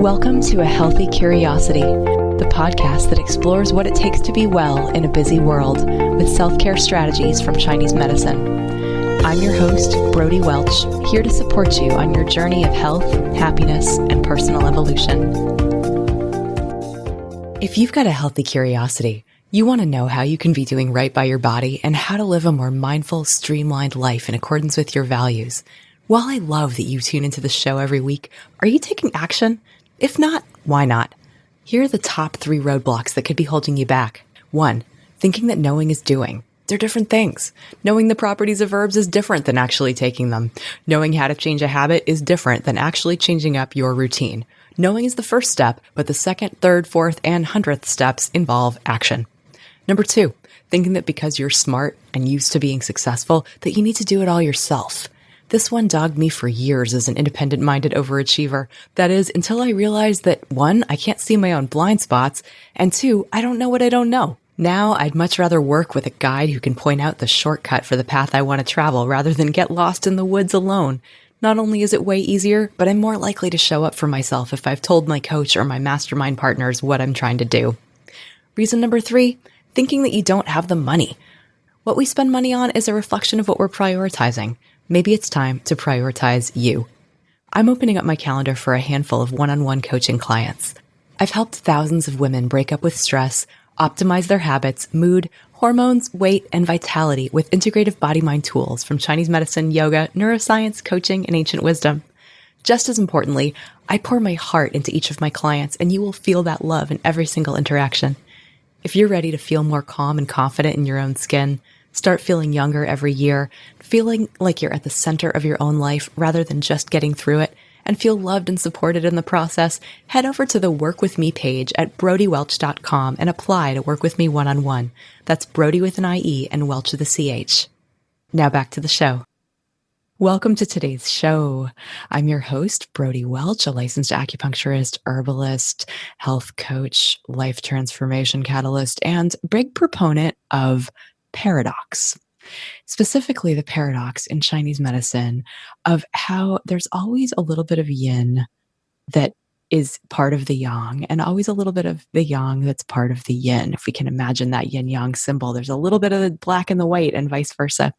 Welcome to A Healthy Curiosity, the podcast that explores what it takes to be well in a busy world with self-care strategies from Chinese medicine. I'm your host, Brody Welch, here to support you on your journey of health, happiness, and personal evolution. If you've got a healthy curiosity, you want to know how you can be doing right by your body and how to live a more mindful, streamlined life in accordance with your values. While I love that you tune into the show every week, are you taking action? If not, why not? Here are the top 3 roadblocks that could be holding you back. 1, thinking that knowing is doing. They're different things. Knowing the properties of herbs is different than actually taking them. Knowing how to change a habit is different than actually changing up your routine. Knowing is the first step, but the 2nd, 3rd, 4th, and 100th steps involve action. Number 2, thinking that because you're smart and used to being successful, that you need to do it all yourself. This one dogged me for years as an independent-minded overachiever. That is, until I realized that 1, I can't see my own blind spots, and 2, I don't know what I don't know. Now, I'd much rather work with a guide who can point out the shortcut for the path I want to travel rather than get lost in the woods alone. Not only is it way easier, but I'm more likely to show up for myself if I've told my coach or my mastermind partners what I'm trying to do. Reason number 3, thinking that you don't have the money. What we spend money on is a reflection of what we're prioritizing. Maybe it's time to prioritize you. I'm opening up my calendar for a handful of one-on-one coaching clients. I've helped thousands of women break up with stress, optimize their habits, mood, hormones, weight, and vitality with integrative body-mind tools from Chinese medicine, yoga, neuroscience, coaching, and ancient wisdom. Just as importantly, I pour my heart into each of my clients, and you will feel that love in every single interaction. If you're ready to feel more calm and confident in your own skin, start feeling younger every year, feeling like you're at the center of your own life rather than just getting through it, and feel loved and supported in the process, head over to the Work With Me page at brodywelch.com and apply to work with me one-on-one. That's Brody with an IE and Welch with a CH. Now back to the show. Welcome to today's show. I'm your host, Brody Welch, a licensed acupuncturist, herbalist, health coach, life transformation catalyst, and big proponent of paradox. Specifically, the paradox in Chinese medicine of how there's always a little bit of yin that is part of the yang, and always a little bit of the yang that's part of the yin. If we can imagine that yin-yang symbol, there's a little bit of the black and the white and vice versa.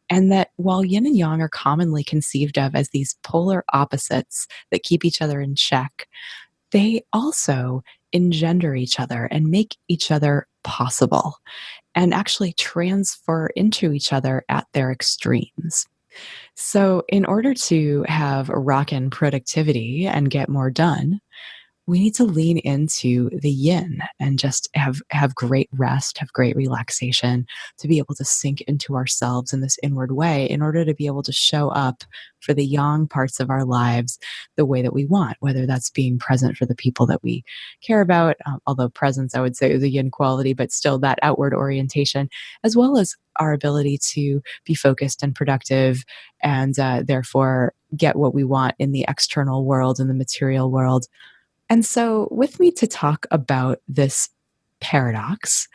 And that while yin and yang are commonly conceived of as these polar opposites that keep each other in check, they also engender each other and make each other possible and actually transfer into each other at their extremes. So in order to have rockin' productivity and get more done, we need to lean into the yin and just have great rest, have great relaxation, to be able to sink into ourselves in this inward way in order to be able to show up for the yang parts of our lives the way that we want, whether that's being present for the people that we care about, although presence, I would say, is a yin quality, but still that outward orientation, as well as our ability to be focused and productive and therefore get what we want in the external world, in the material world. And so with me to talk about this paradox,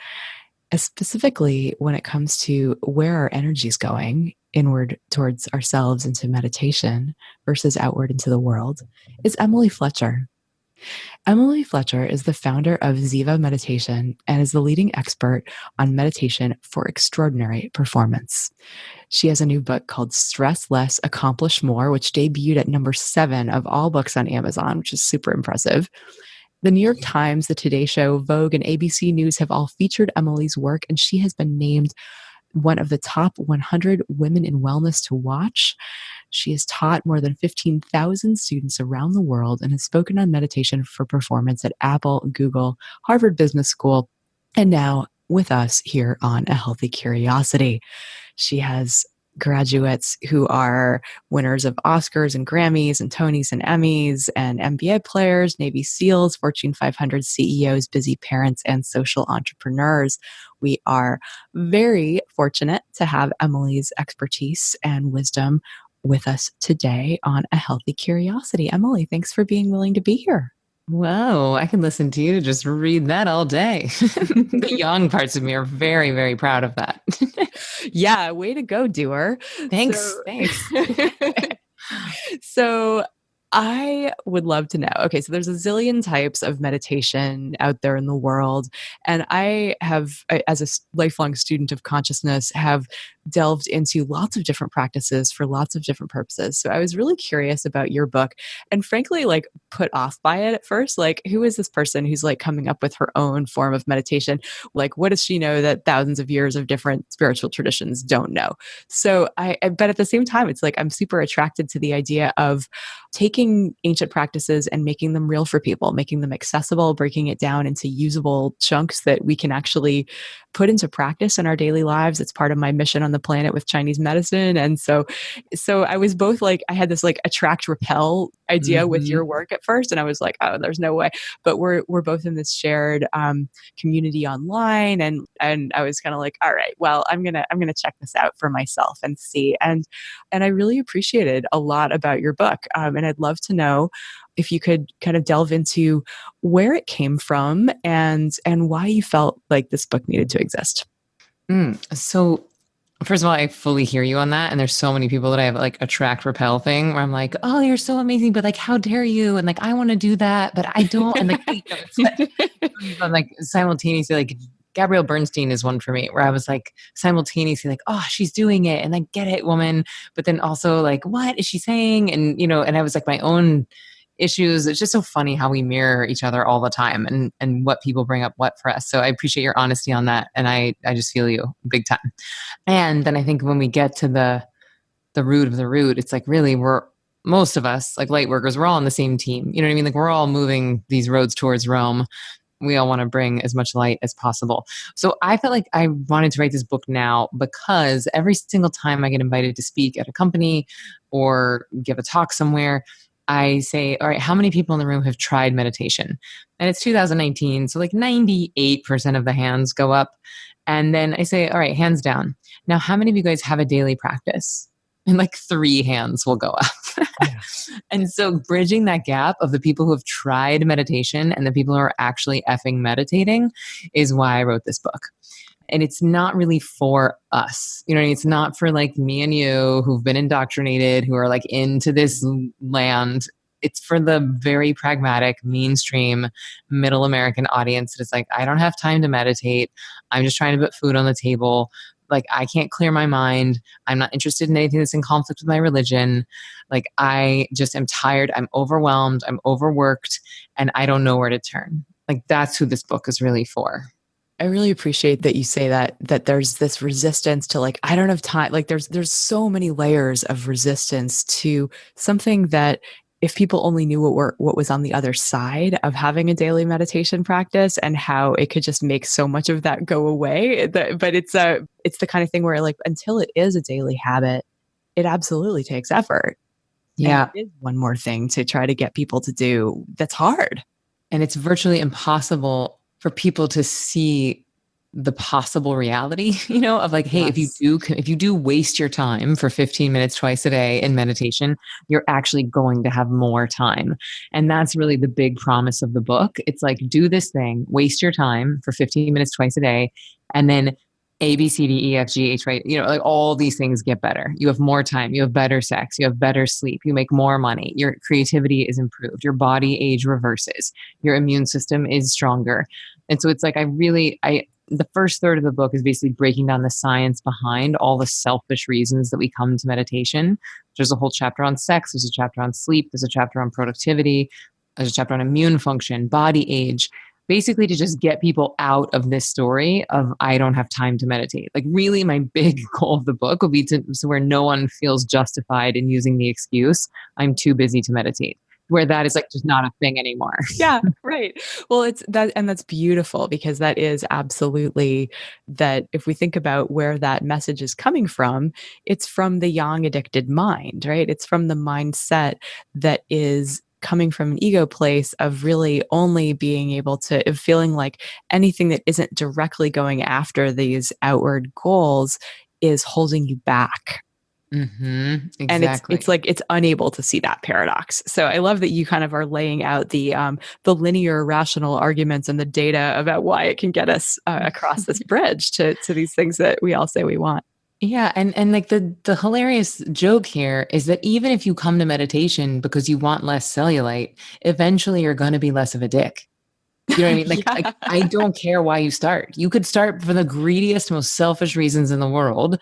specifically when it comes to where our energy is going, inward towards ourselves into meditation versus outward into the world, is Emily Fletcher. Emily Fletcher is the founder of Ziva Meditation and is the leading expert on meditation for extraordinary performance. She has a new book called Stress Less, Accomplish More, which debuted at number 7 of all books on Amazon, which is super impressive. The New York Times, The Today Show, Vogue, and ABC News have all featured Emily's work, and she has been named one of the top 100 women in wellness to watch. She has taught more than 15,000 students around the world and has spoken on meditation for performance at Apple, Google, Harvard Business School, and now with us here on A Healthy Curiosity. She has graduates who are winners of Oscars and Grammys and Tonys and Emmys, and NBA players, Navy SEALs, Fortune 500 CEOs, busy parents, and social entrepreneurs. We are very fortunate to have Emily's expertise and wisdom with us today on A Healthy Curiosity. Emily, thanks for being willing to be here. Whoa, I can listen to you just read that all day. The young parts of me are very, very proud of that. Yeah, way to go, doer. Thanks. So I would love to know. Okay, so there's a zillion types of meditation out there in the world, and I have, as a lifelong student of consciousness, have delved into lots of different practices for lots of different purposes. So I was really curious about your book, and frankly, like put off by it at first. Like, who is this person who's like coming up with her own form of meditation? Like, what does she know that thousands of years of different spiritual traditions don't know? So but at the same time, it's like I'm super attracted to the idea of taking ancient practices and making them real for people, making them accessible, breaking it down into usable chunks that we can actually put into practice in our daily lives. It's part of my mission on the planet with Chinese medicine. And so I was both like, I had this like attract repel idea with Mhm. your work at first. And I was like, oh, there's no way. But we're both in this shared community online. And I was kind of like, all right, well, I'm gonna check this out for myself and see. And I really appreciated a lot about your book. And I'd love to know if you could kind of delve into where it came from and why you felt like this book needed to exist. So first of all, I fully hear you on that. And there's so many people that I have like attract repel thing where I'm like, oh, you're so amazing, but like, how dare you? And like, I want to do that, but I don't. And like, I'm like simultaneously, like Gabrielle Bernstein is one for me where I was like simultaneously like, oh, she's doing it. And like, get it, woman. But then also like, what is she saying? And, and I was like my own issues. It's just so funny how we mirror each other all the time and what people bring up what for us. So I appreciate your honesty on that. And I just feel you big time. And then I think when we get to the root of the root, it's like really most of us, like light workers, we're all on the same team. You know what I mean? Like we're all moving these roads towards Rome. We all want to bring as much light as possible. So I felt like I wanted to write this book now because every single time I get invited to speak at a company or give a talk somewhere, I say, all right, how many people in the room have tried meditation? And it's 2019. So like 98% of the hands go up. And then I say, all right, hands down. Now, how many of you guys have a daily practice? And like 3 hands will go up. Yeah. And so bridging that gap of the people who have tried meditation and the people who are actually effing meditating is why I wrote this book. And it's not really for us. It's not for like me and you who've been indoctrinated, who are like into this land. It's for the very pragmatic, mainstream, middle American audience that is like, I don't have time to meditate. I'm just trying to put food on the table. Like, I can't clear my mind. I'm not interested in anything that's in conflict with my religion. Like, I just am tired. I'm overwhelmed. I'm overworked, and I don't know where to turn. Like, that's who this book is really for. I really appreciate that you say that there's this resistance to like, I don't have time. Like there's so many layers of resistance to something that if people only knew what was on the other side of having a daily meditation practice and how it could just make so much of that go away. But it's the kind of thing where like until it is a daily habit, it absolutely takes effort. And Yeah. it is one more thing to try to get people to do that's hard. And it's virtually impossible for people to see the possible reality, of like, hey, Yes. if you do waste your time for 15 minutes twice a day in meditation, you're actually going to have more time. And that's really the big promise of the book. It's like, do this thing, waste your time for 15 minutes twice a day, and then A, B, C, D, E, F, G, H, right? Like all these things get better. You have more time. You have better sex. You have better sleep. You make more money. Your creativity is improved. Your body age reverses. Your immune system is stronger. And so it's like, the first third of the book is basically breaking down the science behind all the selfish reasons that we come to meditation. There's a whole chapter on sex. There's a chapter on sleep. There's a chapter on productivity. There's a chapter on immune function, body age, basically to just get people out of this story of I don't have time to meditate. Like really my big goal of the book will be so where no one feels justified in using the excuse, I'm too busy to meditate, where that is like just not a thing anymore. Yeah, right. Well, it's that, and that's beautiful because that is absolutely that if we think about where that message is coming from, it's from the yang addicted mind, right? It's from the mindset that is coming from an ego place of really only being able to of feeling like anything that isn't directly going after these outward goals is holding you back. And Exactly. it's like it's unable to see that paradox. So I love that you kind of are laying out the linear rational arguments and the data about why it can get us across this bridge to these things that we all say we want. Yeah, and like the hilarious joke here is that even if you come to meditation because you want less cellulite, eventually you're going to be less of a dick. You know what I mean? Like Yeah. I don't care why you start. You could start for the greediest, most selfish reasons in the world.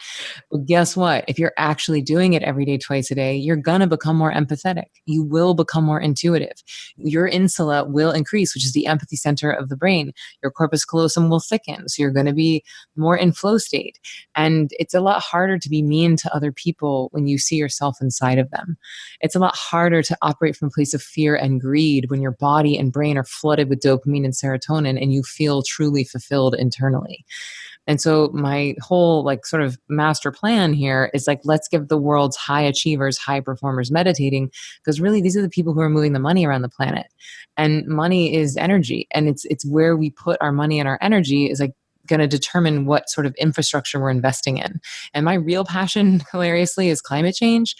But guess what? If you're actually doing it every day, twice a day, you're going to become more empathetic. You will become more intuitive. Your insula will increase, which is the empathy center of the brain. Your corpus callosum will thicken. So you're going to be more in flow state. And it's a lot harder to be mean to other people when you see yourself inside of them. It's a lot harder to operate from a place of fear and greed when your body and brain are flooded with dopamine and serotonin and you feel truly fulfilled internally. And so my whole like sort of master plan here is like, let's give the world's high achievers, high performers meditating, because really these are the people who are moving the money around the planet. And money is energy. And it's where we put our money and our energy is like going to determine what sort of infrastructure we're investing in. And my real passion, hilariously, is climate change.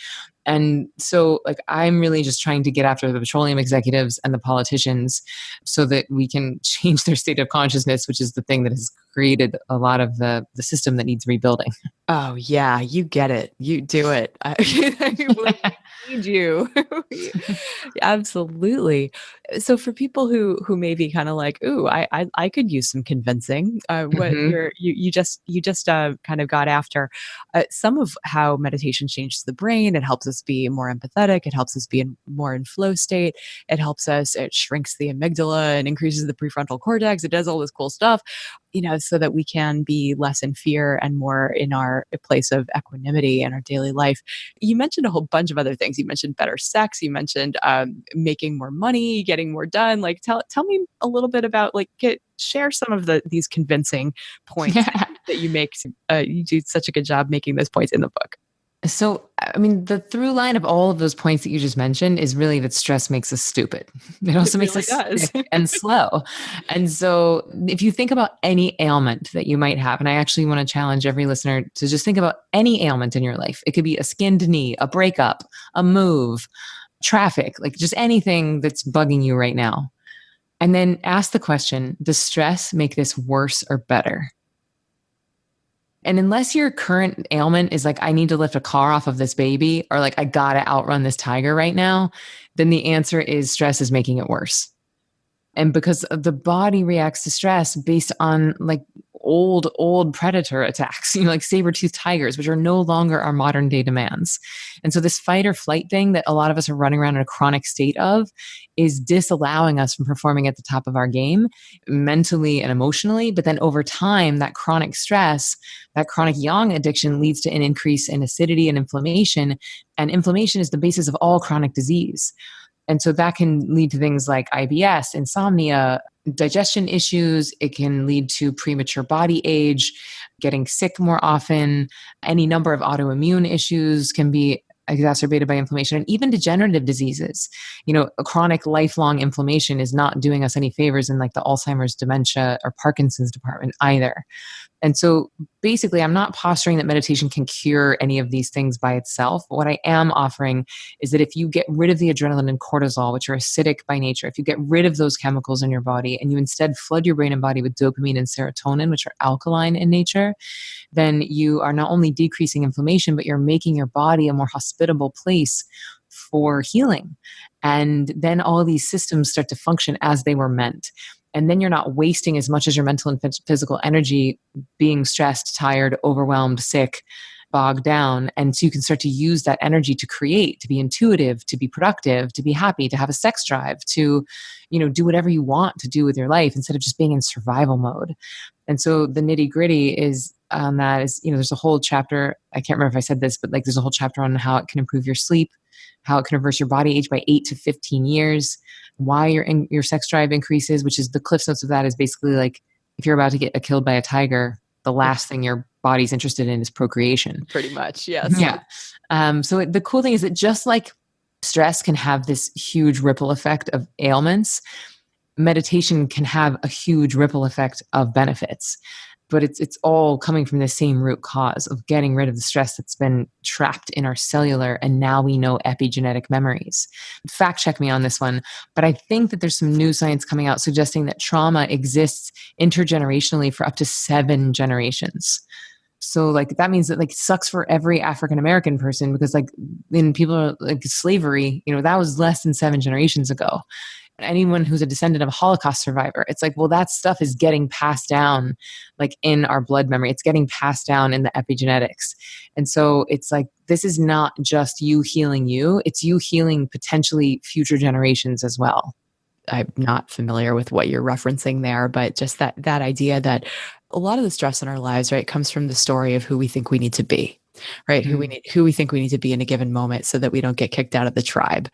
And so, like, I'm really just trying to get after the petroleum executives and the politicians so that we can change their state of consciousness, which is the thing that has created a lot of the system that needs rebuilding. Oh yeah, you get it. You do it. Like, we need you. Absolutely. So for people who may be kind of like, "Ooh, I could use some convincing." What Hmm. you just kind of got after some of how meditation changes the brain. It helps us be more empathetic. It helps us be more in flow state. It helps us. It shrinks the amygdala and increases the prefrontal cortex. It does all this cool stuff, so that we can be less in fear and more in our place of equanimity in our daily life. You mentioned a whole bunch of other things. You mentioned better sex. You mentioned making more money, getting more done. Like, tell me a little bit about share some of these convincing points Yeah. that you make. You do such a good job making those points in the book. So, I mean, the through line of all of those points that you just mentioned is really that stress makes us stupid. It It also makes really us does. sick and slow. And so, if you think about any ailment that you might have, and I actually want to challenge every listener to just think about any ailment in your life. It could be a skinned knee, a breakup, a move, traffic, like just anything that's bugging you right now. And then ask the question, does stress make this worse or better? And unless your current ailment is like, I need to lift a car off of this baby, or like, I gotta outrun this tiger right now, then the answer is stress is making it worse. And because the body reacts to stress based on like old predator attacks, like saber-toothed tigers, which are no longer our modern day demands. And so this fight or flight thing that a lot of us are running around in a chronic state of is disallowing us from performing at the top of our game mentally and emotionally. But then over time, that chronic stress, that chronic yang addiction leads to an increase in acidity and inflammation. And inflammation is the basis of all chronic disease. And so that can lead to things like IBS, insomnia, digestion issues. It can lead to premature body age, getting sick more often. Any number of autoimmune issues can be exacerbated by inflammation, and even degenerative diseases. A chronic lifelong inflammation is not doing us any favors in like the Alzheimer's, dementia, or Parkinson's department either. And so basically, I'm not posturing that meditation can cure any of these things by itself. But what I am offering is that if you get rid of the adrenaline and cortisol, which are acidic by nature, if you get rid of those chemicals in your body and you instead flood your brain and body with dopamine and serotonin, which are alkaline in nature, then you are not only decreasing inflammation, but you're making your body a more hospitable place for healing. And then all of these systems start to function as they were meant. And then you're not wasting as much as your mental and physical energy being stressed, tired, overwhelmed, sick, bogged down. And so you can start to use that energy to create, to be intuitive, to be productive, to be happy, to have a sex drive, to, do whatever you want to do with your life instead of just being in survival mode. And so the nitty gritty is on that is, there's a whole chapter. I can't remember if I said this, but like there's a whole chapter on how it can improve your sleep, how it can reverse your body age by 8 to 15 years, why your sex drive increases, which is the cliff notes of that is basically like if you're about to get killed by a tiger, the last thing your body's interested in is procreation. Pretty much, yes. Yeah. So the cool thing is that just like stress can have this huge ripple effect of ailments, meditation can have a huge ripple effect of benefits. But it's all coming from the same root cause of getting rid of the stress that's been trapped in our cellular, and now we know epigenetic memories. Fact check me on this one, but I think that there's some new science coming out suggesting that trauma exists intergenerationally for up to 7 generations. So like, that means that like, it sucks for every African-American person, because like, in people are like slavery, that was less than 7 generations ago. Anyone who's a descendant of a Holocaust survivor, it's like, well, that stuff is getting passed down like in our blood memory. It's getting passed down in the epigenetics. And so it's like, this is not just you healing you, it's you healing potentially future generations as well. I'm not familiar with what you're referencing there, but just that idea that a lot of the stress in our lives, right, comes from the story of who we think we need to be, right? Who we think we need to be in a given moment so that we don't get kicked out of the tribe.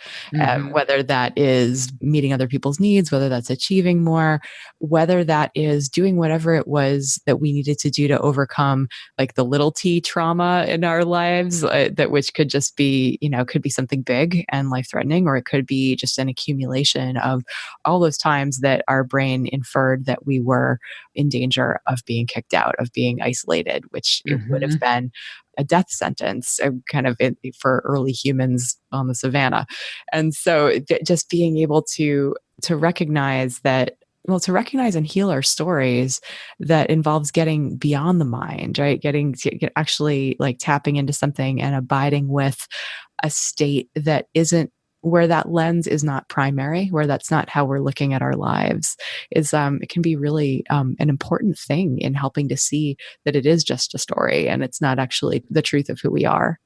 Whether that is meeting other people's needs, whether that's achieving more, whether that is doing whatever it was that we needed to do to overcome like the little t trauma in our lives, that which could just be, could be something big and life threatening, or it could be just an accumulation of all those times that our brain inferred that we were in danger of being kicked out, of being isolated, which it would have been a death sentence for early humans on the savannah. And so just being able to recognize that, well, to recognize and heal our stories, that involves getting beyond the mind, right? Actually like tapping into something and abiding with a state that isn't, where that lens is not primary, where that's not how we're looking at our lives, it can be really an important thing in helping to see that it is just a story and it's not actually the truth of who we are.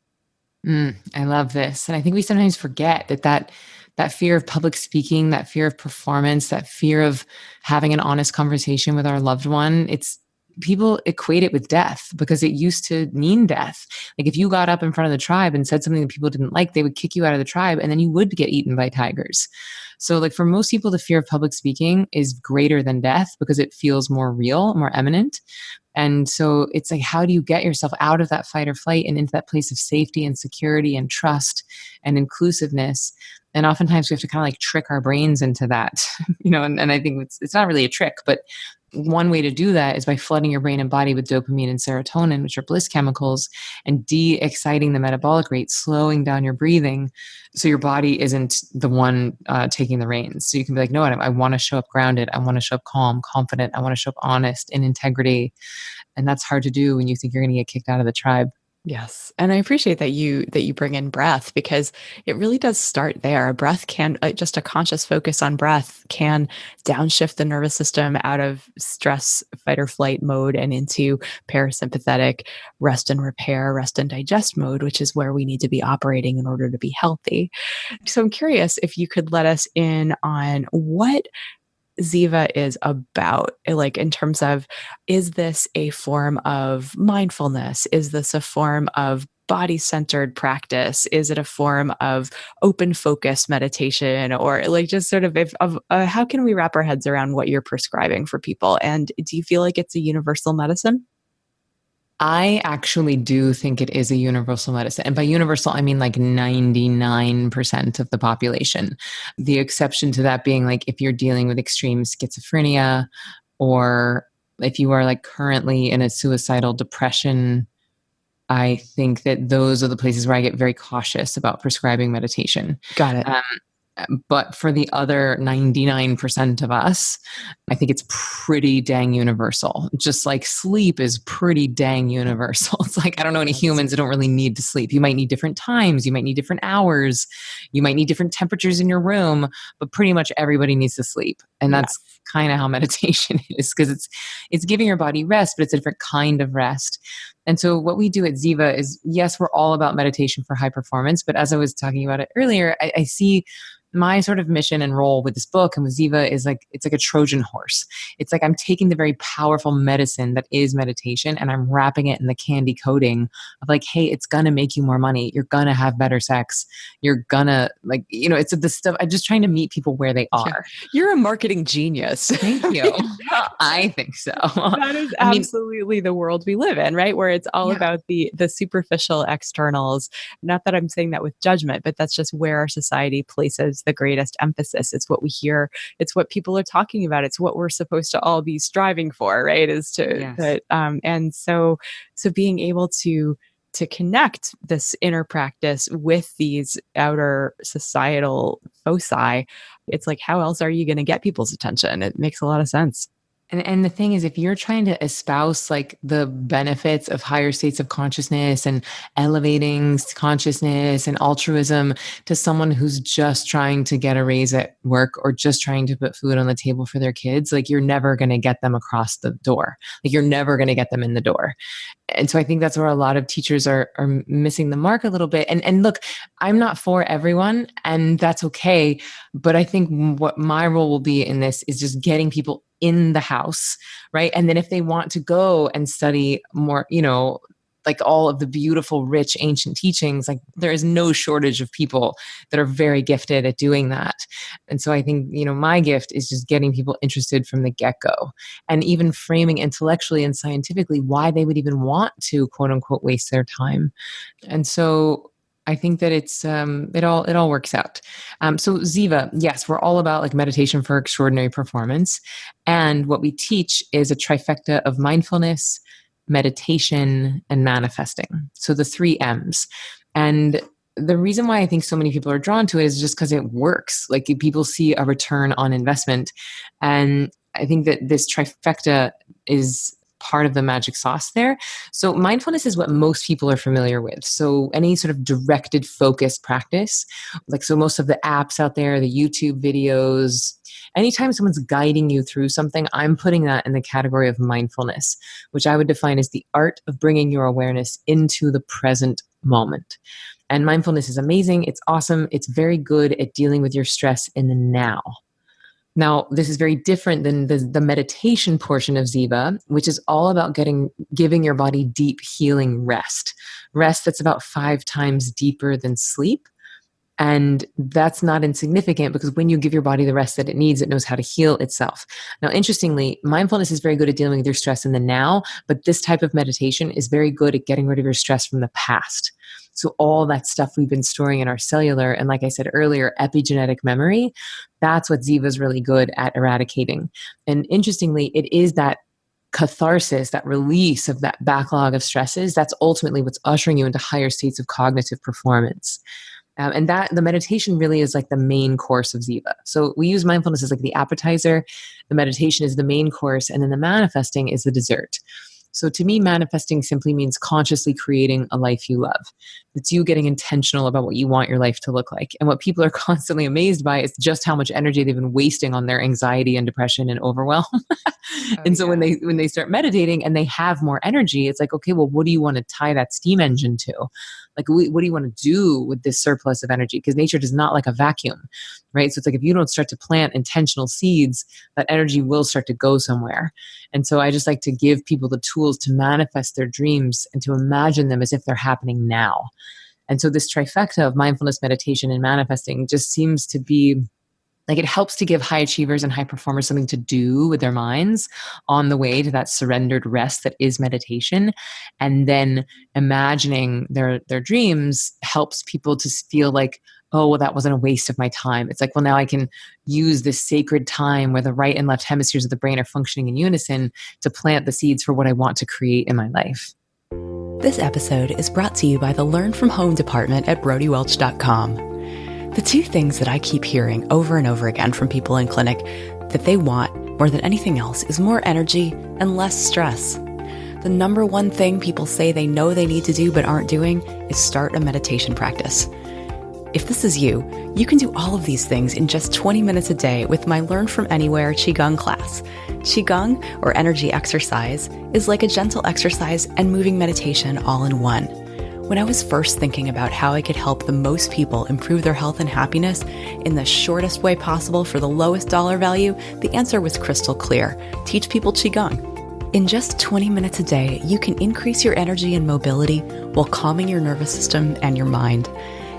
I love this. And I think we sometimes forget that fear of public speaking, that fear of performance, that fear of having an honest conversation with our loved one, people equate it with death, because it used to mean death. Like if you got up in front of the tribe and said something that people didn't like, they would kick you out of the tribe and then you would get eaten by tigers. So like for most people, the fear of public speaking is greater than death because it feels more real, more imminent. And so it's like, how do you get yourself out of that fight or flight and into that place of safety and security and trust and inclusiveness? And oftentimes we have to kind of like trick our brains into that, and I think it's not really a trick, but one way to do that is by flooding your brain and body with dopamine and serotonin, which are bliss chemicals, and de-exciting the metabolic rate, slowing down your breathing so your body isn't the one taking the reins. So you can be like, no, I want to show up grounded. I want to show up calm, confident. I want to show up honest, in integrity. And that's hard to do when you think you're going to get kicked out of the tribe. Yes. And I appreciate that you bring in breath, because it really does start there. Breath can, just a conscious focus on breath can downshift the nervous system out of stress, fight or flight mode and into parasympathetic rest and repair, rest and digest mode, which is where we need to be operating in order to be healthy. So I'm curious if you could let us in on what Ziva is about, like in terms of, is this a form of mindfulness? Is this a form of body-centered practice? Is it a form of open focus meditation? Or like just sort of, how can we wrap our heads around what you're prescribing for people? And do you feel like it's a universal medicine? I actually do think it is a universal medicine. And by universal, I mean like 99% of the population. The exception to that being like if you're dealing with extreme schizophrenia, or if you are like currently in a suicidal depression, I think that those are the places where I get very cautious about prescribing meditation. Got it. But for the other 99% of us, I think it's pretty dang universal. Just like sleep is pretty dang universal. It's like, I don't know any humans that don't really need to sleep. You might need different times. You might need different hours. You might need different temperatures in your room, but pretty much everybody needs to sleep. And that's kind of how meditation is, because it's giving your body rest, but it's a different kind of rest. And so what we do at Ziva is, yes, we're all about meditation for high performance. But as I was talking about it earlier, I see my sort of mission and role with this book and with Ziva is like, it's like a Trojan horse. It's like I'm taking the very powerful medicine that is meditation and I'm wrapping it in the candy coating of like, hey, it's going to make you more money. You're going to have better sex. You're going to like, it's the stuff. I'm just trying to meet people where they are. Yeah. You're a marketing genius. Thank you. I think so. That is absolutely the world we live in, right? Where it's all about the superficial externals. Not that I'm saying that with judgment, but that's just where our society places the greatest emphasis. It's what we hear. It's what people are talking about. It's what we're supposed to all be striving for, right? And so being able to connect this inner practice with these outer societal foci, it's like, how else are you going to get people's attention? It makes a lot of sense. And the thing is, if you're trying to espouse like the benefits of higher states of consciousness and elevating consciousness and altruism to someone who's just trying to get a raise at work or just trying to put food on the table for their kids, like you're never going to get them across the door. Like you're never going to get them in the door. And so I think that's where a lot of teachers are missing the mark a little bit. And look, I'm not for everyone, and that's okay. But I think what my role will be in this is just getting people in the house, right? And then if they want to go and study more, like all of the beautiful, rich, ancient teachings, like there is no shortage of people that are very gifted at doing that. And so I think, my gift is just getting people interested from the get-go and even framing intellectually and scientifically why they would even want to, quote unquote, waste their time. And so I think that it's it all works out. So Ziva, yes, we're all about like meditation for extraordinary performance, and what we teach is a trifecta of mindfulness, meditation, and manifesting. So the 3 M's. And the reason why I think so many people are drawn to it is just because it works. Like people see a return on investment, and I think that this trifecta is part of the magic sauce there. So mindfulness is what most people are familiar with. So any sort of directed, focused practice, like so most of the apps out there, the YouTube videos, anytime someone's guiding you through something, I'm putting that in the category of mindfulness, which I would define as the art of bringing your awareness into the present moment. And mindfulness is amazing. It's awesome. It's very good at dealing with your stress in the now. Now, this is very different than the meditation portion of Ziva, which is all about giving your body deep healing rest that's about 5 times deeper than sleep. And that's not insignificant because when you give your body the rest that it needs, it knows how to heal itself. Now, interestingly, mindfulness is very good at dealing with your stress in the now, but this type of meditation is very good at getting rid of your stress from the past. So all that stuff we've been storing in our cellular, and like I said earlier, epigenetic memory, that's what Ziva is really good at eradicating. And interestingly, it is that catharsis, that release of that backlog of stresses, that's ultimately what's ushering you into higher states of cognitive performance. And that the meditation really is like the main course of Ziva. So we use mindfulness as like the appetizer, the meditation is the main course, and then the manifesting is the dessert. So to me, manifesting simply means consciously creating a life you love. It's you getting intentional about what you want your life to look like. And what people are constantly amazed by is just how much energy they've been wasting on their anxiety and depression and overwhelm. So when they start meditating and they have more energy, it's like, okay, well, what do you want to tie that steam engine to? Like, what do you want to do with this surplus of energy? Because nature does not like a vacuum, right? So it's like if you don't start to plant intentional seeds, that energy will start to go somewhere. And so I just like to give people the tools to manifest their dreams and to imagine them as if they're happening now. And so this trifecta of mindfulness, meditation, and manifesting just seems to be like it helps to give high achievers and high performers something to do with their minds on the way to that surrendered rest that is meditation. And then imagining their dreams helps people to feel like, oh, well, that wasn't a waste of my time. It's like, well, now I can use this sacred time where the right and left hemispheres of the brain are functioning in unison to plant the seeds for what I want to create in my life. This episode is brought to you by the Learn From Home department at BrodieWelch.com. The 2 things that I keep hearing over and over again from people in clinic that they want more than anything else is more energy and less stress. The number 1 thing people say they know they need to do but aren't doing is start a meditation practice. If this is you, you can do all of these things in just 20 minutes a day with my Learn From Anywhere Qigong class. Qigong, or energy exercise, is like a gentle exercise and moving meditation all in one. When I was first thinking about how I could help the most people improve their health and happiness in the shortest way possible for the lowest dollar value, the answer was crystal clear. Teach people Qigong. In just 20 minutes a day, you can increase your energy and mobility while calming your nervous system and your mind.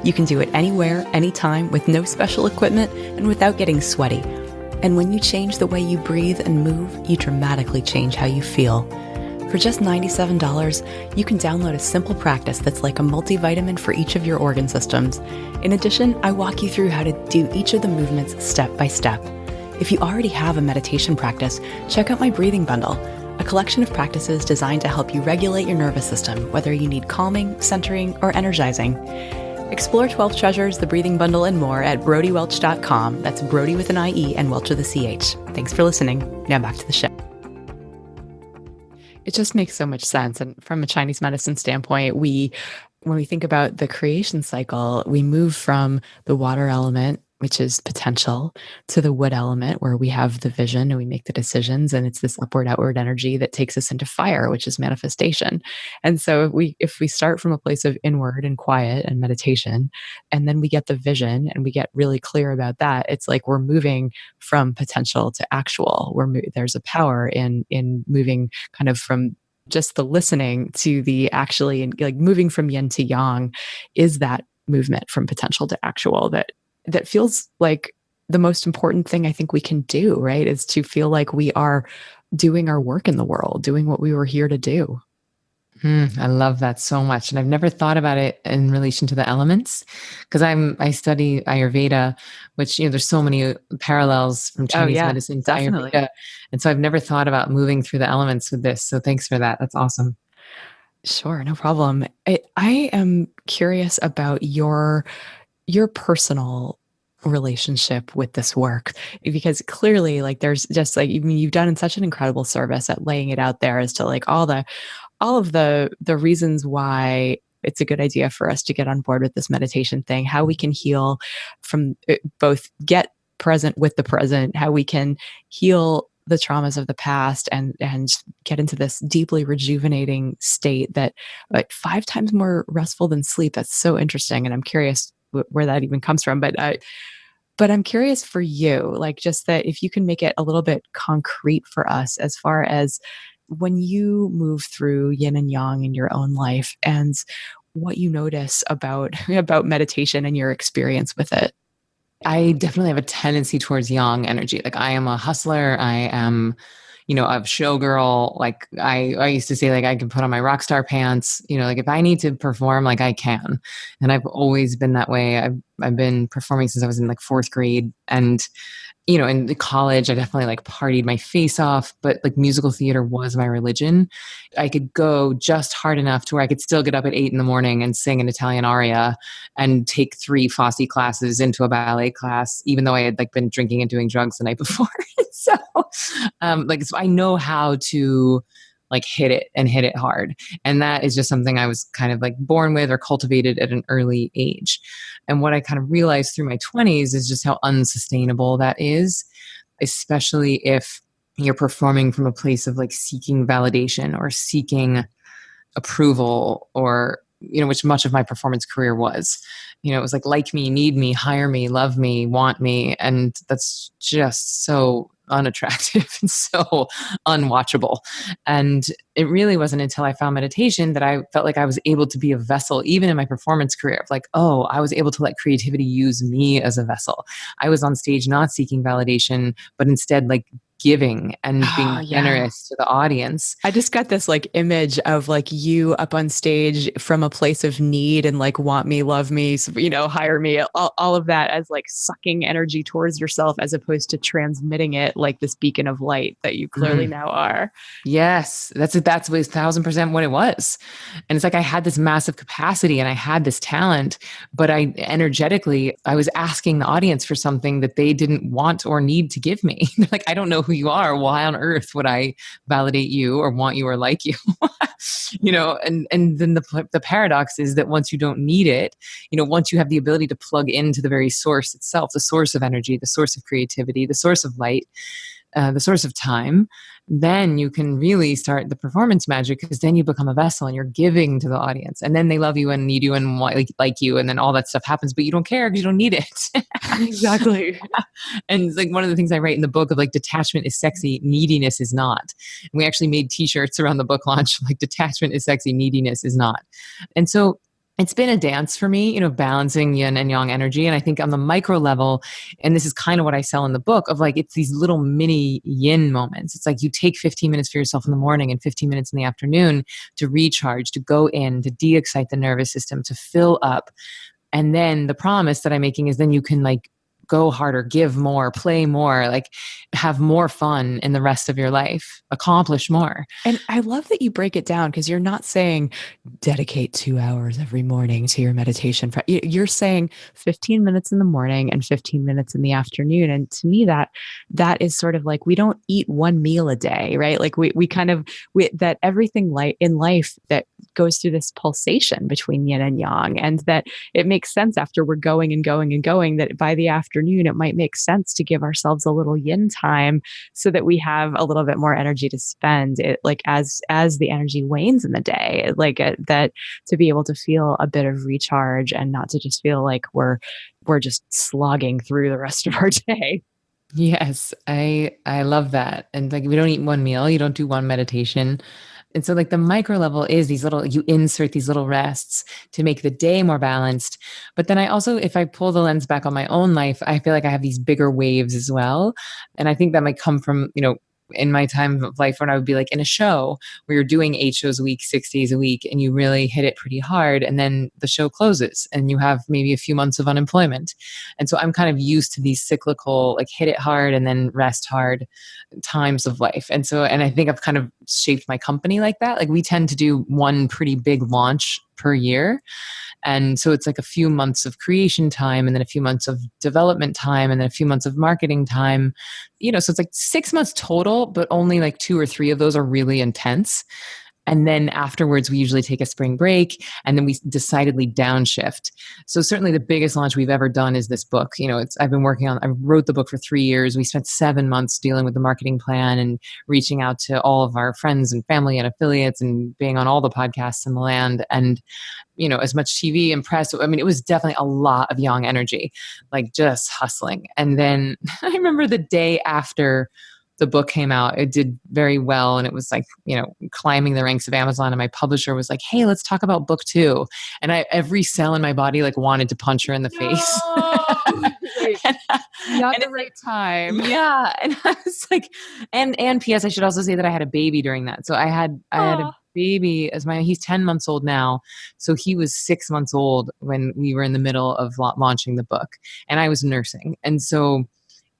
You can do it anywhere, anytime, with no special equipment and without getting sweaty. And when you change the way you breathe and move, you dramatically change how you feel. For just $97, you can download a simple practice that's like a multivitamin for each of your organ systems. In addition, I walk you through how to do each of the movements step by step. If you already have a meditation practice, check out my breathing bundle, a collection of practices designed to help you regulate your nervous system, whether you need calming, centering, or energizing. Explore 12 Treasures, the breathing bundle, and more at BrodieWelch.com. That's Brodie with an IE and Welch with a CH. Thanks for listening. Now back to the show. It just makes so much sense. And from a Chinese medicine standpoint, when we think about the creation cycle, we move from the water element, which is potential, to the wood element, where we have the vision and we make the decisions. And it's this upward, outward energy that takes us into fire, which is manifestation. And so if we start from a place of inward and quiet and meditation, and then we get the vision and we get really clear about that, it's like we're moving from potential to actual. There's a power in moving kind of from just the listening to the actually, and like moving from yin to yang is that movement from potential to actual that feels like the most important thing I think we can do, right? Is to feel like we are doing our work in the world, doing what we were here to do. I love that so much. And I've never thought about it in relation to the elements because I study Ayurveda, which, there's so many parallels from Oh Chinese yeah, medicine to definitely. Ayurveda. And so I've never thought about moving through the elements with this. So thanks for that. That's awesome. Sure, no problem. I am curious about your personal relationship with this work, because clearly, like, there's just like, I mean, you've done such an incredible service at laying it out there as to like all of the reasons why it's a good idea for us to get on board with this meditation thing, how we can heal from both get present with the present, how we can heal the traumas of the past and get into this deeply rejuvenating state that like 5 times more restful than sleep. That's so interesting. And I'm curious where that even comes from. But I'm curious for you, like, just that if you can make it a little bit concrete for us as far as when you move through yin and yang in your own life and what you notice about about meditation and your experience with it. I definitely have a tendency towards yang energy. Like I am a hustler. I am, a showgirl. Like I used to say, like I can put on my rock star pants, like if I need to perform, like I can. And I've always been that way. I've been performing since I was in like fourth grade. And in the college, I definitely like partied my face off, but like musical theater was my religion. I could go just hard enough to where I could still get up at 8 in the morning and sing an Italian aria and take 3 Fosse classes into a ballet class, even though I had like been drinking and doing drugs the night before. So I know how to like hit it and hit it hard. And that is just something I was kind of like born with or cultivated at an early age. And what I kind of realized through my 20s is just how unsustainable that is, especially if you're performing from a place of like seeking validation or seeking approval or, which much of my performance career was. It was like me, need me, hire me, love me, want me. And that's just so unattractive and so unwatchable. And it really wasn't until I found meditation that I felt like I was able to be a vessel, even in my performance career, of like, oh, I was able to let creativity use me as a vessel. I was on stage not seeking validation, but instead like giving and Oh being yeah. generous to the audience. I just got this like image of like you up on stage from a place of need and like want me, love me, hire me, all of that as like sucking energy towards yourself as opposed to transmitting it like this beacon of light that you clearly Mhm. now are. Yes, that's 1,000% what it was. And it's like I had this massive capacity and I had this talent, but I was asking the audience for something that they didn't want or need to give me. Like, I don't know who you are. Why on earth would I validate you or want you or like you? And then the paradox is that once you don't need it, once you have the ability to plug into the very source itself, the source of energy, the source of creativity, the source of light, the source of time, then you can really start the performance magic because then you become a vessel and you're giving to the audience. And then they love you and need you and like you. And then all that stuff happens, but you don't care because you don't need it. Exactly. And it's like one of the things I write in the book of like detachment is sexy, neediness is not. And we actually made t-shirts around the book launch, like detachment is sexy, neediness is not. And so it's been a dance for me, balancing yin and yang energy. And I think on the micro level, and this is kind of what I sell in the book, of like, it's these little mini yin moments. It's like you take 15 minutes for yourself in the morning and 15 minutes in the afternoon to recharge, to go in, to de-excite the nervous system, to fill up. And then the promise that I'm making is then you can like go harder, give more, play more, like have more fun in the rest of your life, accomplish more. And I love that you break it down because you're not saying dedicate 2 hours every morning to your meditation. You're saying 15 minutes in the morning and 15 minutes in the afternoon. And to me, that is sort of like, we don't eat one meal a day, right? Like that everything in life that goes through this pulsation between yin and yang, and that it makes sense after we're going and going and going, that by the afternoon, it might make sense to give ourselves a little yin time so that we have a little bit more energy to spend it, like as the energy wanes in the day, like that, to be able to feel a bit of recharge and not to just feel like we're just slogging through the rest of our day. Yes, I love that. And like we don't eat one meal, you don't do one meditation. And so like the micro level is you insert these little rests to make the day more balanced. But then I also, if I pull the lens back on my own life, I feel like I have these bigger waves as well. And I think that might come from, in my time of life when I would be like in a show where you're doing 8 shows a week, 6 days a week, and you really hit it pretty hard. And then the show closes and you have maybe a few months of unemployment. And so I'm kind of used to these cyclical, like hit it hard and then rest hard times of life. And I think I've kind of shaped my company like that. Like we tend to do one pretty big launch per year. And so it's like a few months of creation time and then a few months of development time and then a few months of marketing time, so it's like 6 months total, but only like 2 or 3 of those are really intense. And then afterwards, we usually take a spring break and then we decidedly downshift. So certainly the biggest launch we've ever done is this book. I wrote the book for 3 years. We spent 7 months dealing with the marketing plan and reaching out to all of our friends and family and affiliates and being on all the podcasts in the land. And as much TV and press. I mean, it was definitely a lot of young energy, like just hustling. And then I remember the day after the book came out, it did very well. And it was like, climbing the ranks of Amazon. And my publisher was like, hey, let's talk about book 2. And every cell in my body like wanted to punch her in the face. Not the right time. Yeah. And I was like, and P.S. I should also say that I had a baby during that. So I had a baby he's 10 months old now. So he was 6 months old when we were in the middle of launching the book and I was nursing. And so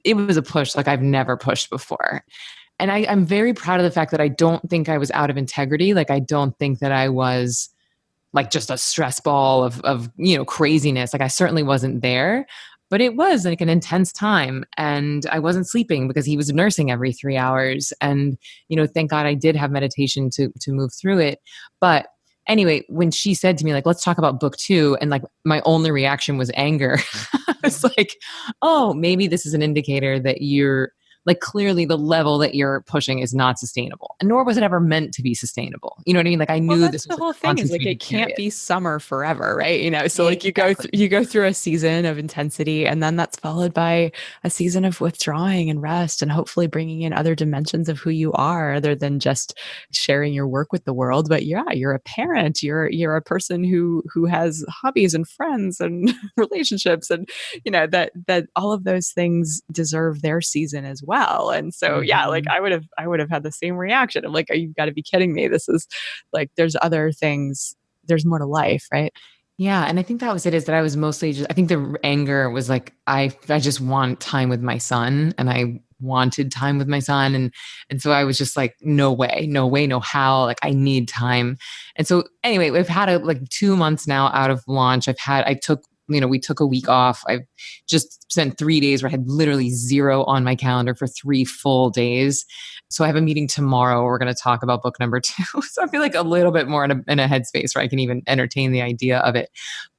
it was a push like I've never pushed before. And I'm very proud of the fact that I don't think I was out of integrity. Like, I don't think that I was like just a stress ball of craziness. Like I certainly wasn't there, but it was like an intense time and I wasn't sleeping because he was nursing every 3 hours. And, thank God I did have meditation to move through it. But anyway, when she said to me, like, let's talk about book 2, and like my only reaction was anger. I was like, oh, maybe this is an indicator that you're like, clearly the level that you're pushing is not sustainable, and nor was it ever meant to be sustainable. You know what I mean? Like I knew that's this the was whole thing is like, it can't be summer forever, right? So like Exactly. you go through a season of intensity and then that's followed by a season of withdrawing and rest and hopefully bringing in other dimensions of who you are other than just sharing your work with the world. But yeah, you're a parent, you're a person who has hobbies and friends and relationships, and that all of those things deserve their season as well. And so yeah, like I would have had the same reaction of like, you've got to be kidding me. This is like, there's other things, there's more to life, right? Yeah. And I think that was it, is that I was mostly I think the anger was like, I just want time with my son, and I wanted time with my son. And so I was just like, no way, no how, like I need time. And so anyway, we've had like 2 months now out of launch. We took a week off. I've just spent 3 days where I had literally 0 on my calendar for 3 full days. So I have a meeting tomorrow. We're going to talk about book number 2. So I feel like a little bit more in a headspace where I can even entertain the idea of it.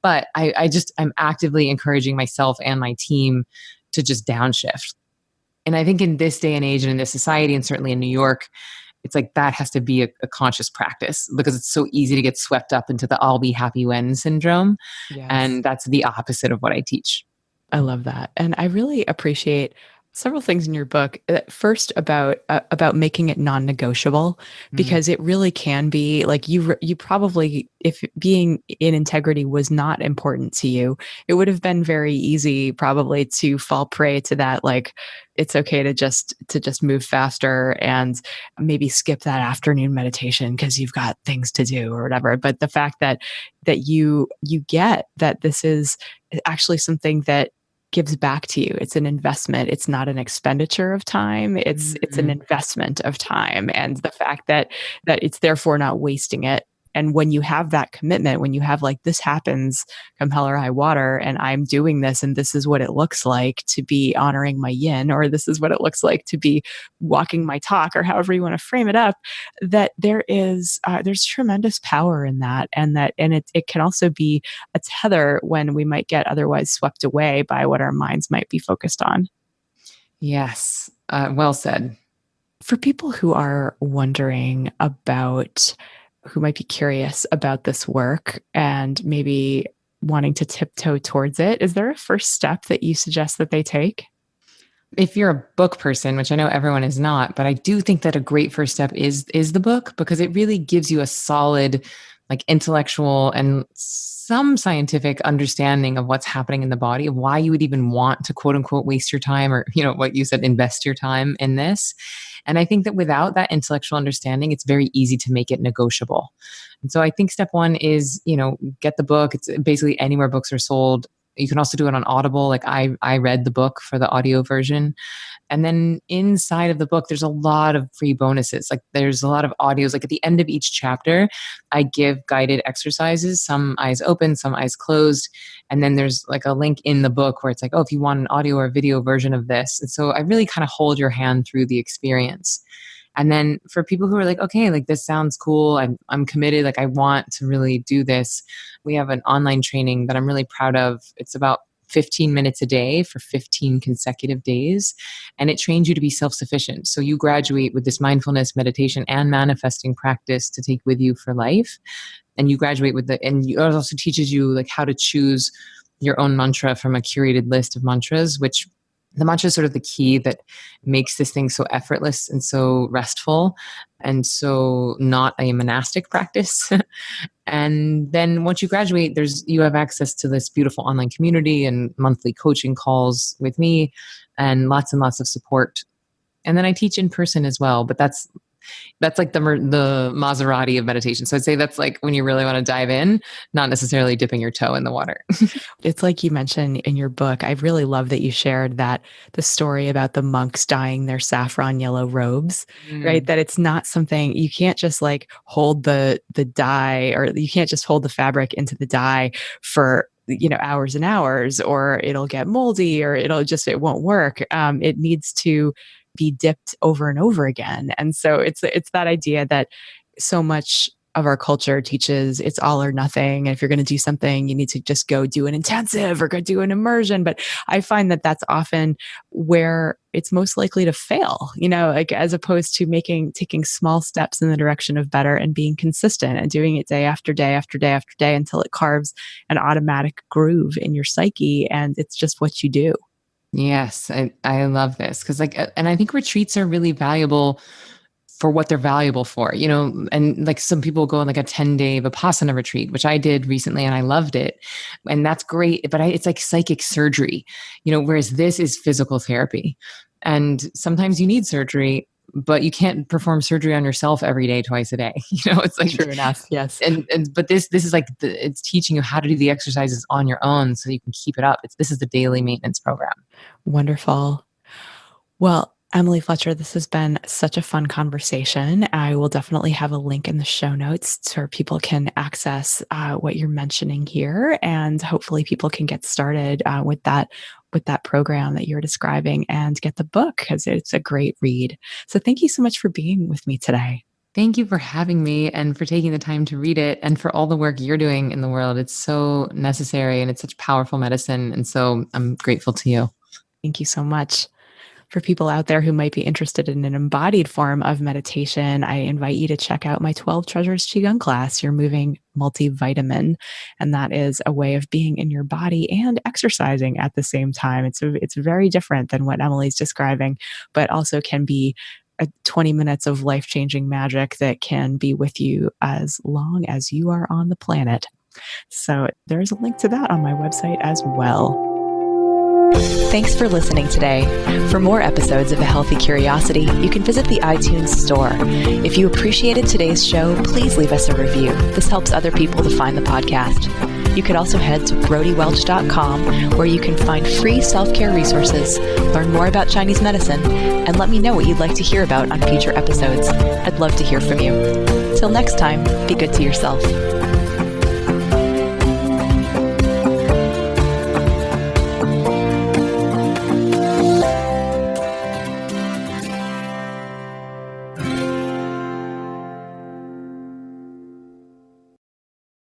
But I'm actively encouraging myself and my team to just downshift. And I think in this day and age and in this society, and certainly in New York, it's like that has to be a conscious practice because it's so easy to get swept up into the I'll be happy when syndrome. Yes. And that's the opposite of what I teach. I love that. And I really appreciate several things in your book. First, about making it non-negotiable, because it really can be like you probably, if being in integrity was not important to you, it would have been very easy probably to fall prey to that. Like, it's okay to just move faster and maybe skip that afternoon meditation because you've got things to do or whatever. But the fact that you get that this is actually something that gives back to you. It's an investment. It's not an expenditure of time. It's an investment of time. And the fact that it's therefore not wasting it. And when you have that commitment, when you have like, this happens come hell or high water, and I'm doing this, and this is what it looks like to be honoring my yin, or this is what it looks like to be walking my talk, or however you want to frame it up, that there's tremendous power in that. And it can also be a tether when we might get otherwise swept away by what our minds might be focused on. Yes. Well said. For people who are wondering about, who might be curious about this work and maybe wanting to tiptoe towards it, is there a first step that you suggest that they take? If you're a book person, which I know everyone is not, but I do think that a great first step is the book, because it really gives you a solid, like, intellectual and some scientific understanding of what's happening in the body, of why you would even want to, quote unquote, waste your time, or, what you said, invest your time in this. And I think that without that intellectual understanding, it's very easy to make it negotiable. And so I think step one is, get the book. It's basically anywhere books are sold. You can also do it on Audible. Like I read the book for the audio version. And then inside of the book, there's a lot of free bonuses. Like there's a lot of audios. Like at the end of each chapter, I give guided exercises, some eyes open, some eyes closed. And then there's like a link in the book where it's like, oh, if you want an audio or video version of this. And so I really kind of hold your hand through the experience. And then for people who are like, okay, like this sounds cool, I'm committed, like I want to really do this, we have an online training that I'm really proud of. It's about 15 minutes a day for 15 consecutive days. And it trains you to be self-sufficient. So you graduate with this mindfulness, meditation, and manifesting practice to take with you for life. And you graduate with and it also teaches you like how to choose your own mantra from a curated list of mantras, which the mantra is sort of the key that makes this thing so effortless and so restful and so not a monastic practice. And then once you graduate, you have access to this beautiful online community and monthly coaching calls with me and lots of support. And then I teach in person as well, but that's like the Maserati of meditation. So I'd say that's like when you really want to dive in, not necessarily dipping your toe in the water. It's like you mentioned in your book. I really love that you shared the story about the monks dyeing their saffron yellow robes, right? That it's not something you can't just like hold the dye, or you can't just hold the fabric into the dye for hours and hours, or it'll get moldy, or it won't work. It needs to be dipped over and over again. And so it's that idea that so much of our culture teaches it's all or nothing. And if you're going to do something, you need to just go do an intensive or go do an immersion. But I find that that's often where it's most likely to fail, like as opposed to taking small steps in the direction of better and being consistent and doing it day after day after day after day until it carves an automatic groove in your psyche. And it's just what you do. Yes, I love this because and I think retreats are really valuable for what they're valuable for, and like some people go on like a 10-day Vipassana retreat, which I did recently and I loved it. And that's great, but it's like psychic surgery, whereas this is physical therapy. And sometimes you need surgery, but you can't perform surgery on yourself every day, twice a day. It's like true enough. Yes. But this is like it's teaching you how to do the exercises on your own so you can keep it up. This is the daily maintenance program. Wonderful. Well, Emily Fletcher, this has been such a fun conversation. I will definitely have a link in the show notes so people can access what you're mentioning here, and hopefully people can get started with that program that you're describing and get the book because it's a great read. So thank you so much for being with me today. Thank you for having me and for taking the time to read it and for all the work you're doing in the world. It's so necessary and it's such powerful medicine. And so I'm grateful to you. Thank you so much. For people out there who might be interested in an embodied form of meditation, I invite you to check out my 12 Treasures Qigong class, your moving multivitamin. And that is a way of being in your body and exercising at the same time. It's very different than what Emily's describing, but also can be 20 minutes of life-changing magic that can be with you as long as you are on the planet. So there's a link to that on my website as well. Thanks for listening today. For more episodes of A Healthy Curiosity, you can visit the iTunes store. If you appreciated today's show, please leave us a review. This helps other people to find the podcast. You could also head to brodywelch.com, where you can find free self-care resources, learn more about Chinese medicine, and let me know what you'd like to hear about on future episodes. I'd love to hear from you. Till next time, be good to yourself.